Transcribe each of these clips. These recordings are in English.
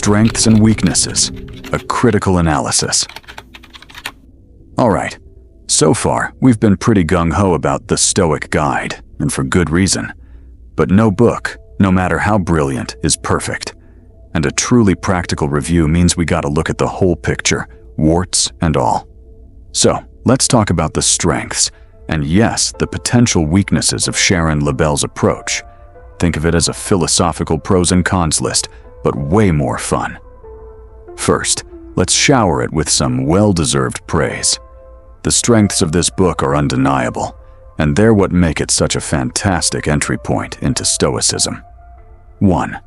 Strengths and Weaknesses, a critical analysis. Alright, so far we've been pretty gung-ho about the Stoic Guide, and for good reason. But no book, no matter how brilliant, is perfect. And a truly practical review means we gotta look at the whole picture, warts and all. So, let's talk about the strengths, and yes, the potential weaknesses of Sharon Lebell's approach. Think of it as a philosophical pros and cons list, but way more fun. First, let's shower it with some well-deserved praise. The strengths of this book are undeniable, and they're what make it such a fantastic entry point into Stoicism. 1.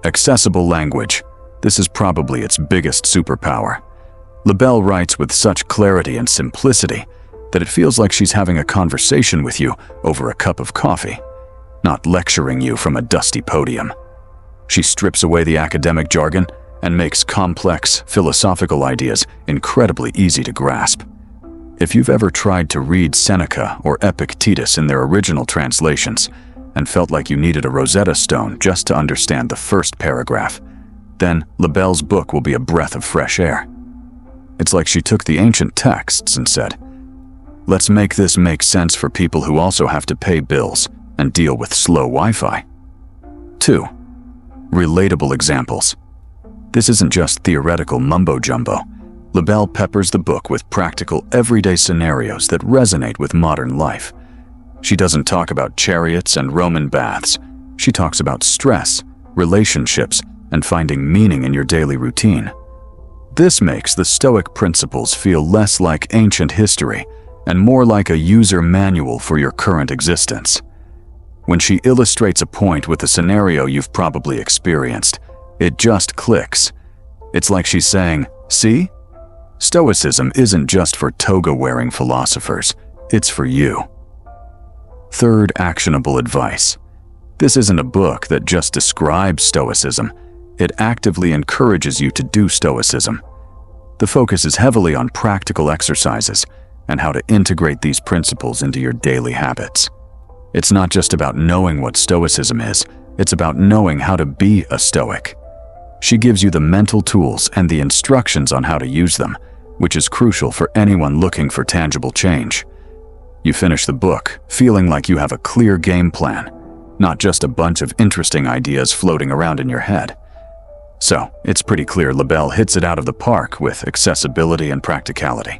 Accessible language. This is probably its biggest superpower. Lebell writes with such clarity and simplicity that it feels like she's having a conversation with you over a cup of coffee, not lecturing you from a dusty podium. She strips away the academic jargon and makes complex, philosophical ideas incredibly easy to grasp. If you've ever tried to read Seneca or Epictetus in their original translations and felt like you needed a Rosetta Stone just to understand the first paragraph, then Lebell's book will be a breath of fresh air. It's like she took the ancient texts and said, let's make this make sense for people who also have to pay bills and deal with slow Wi-Fi. 2. Relatable examples. This isn't just theoretical mumbo-jumbo. Lebell peppers the book with practical, everyday scenarios that resonate with modern life. She doesn't talk about chariots and Roman baths. She talks about stress, relationships, and finding meaning in your daily routine. This makes the Stoic principles feel less like ancient history and more like a user manual for your current existence. When she illustrates a point with a scenario you've probably experienced, it just clicks. It's like she's saying, see? Stoicism isn't just for toga-wearing philosophers, it's for you. 3. Actionable advice. This isn't a book that just describes Stoicism, it actively encourages you to do Stoicism. The focus is heavily on practical exercises and how to integrate these principles into your daily habits. It's not just about knowing what Stoicism is, it's about knowing how to be a Stoic. She gives you the mental tools and the instructions on how to use them, which is crucial for anyone looking for tangible change. You finish the book feeling like you have a clear game plan, not just a bunch of interesting ideas floating around in your head. So, it's pretty clear Lebell hits it out of the park with accessibility and practicality.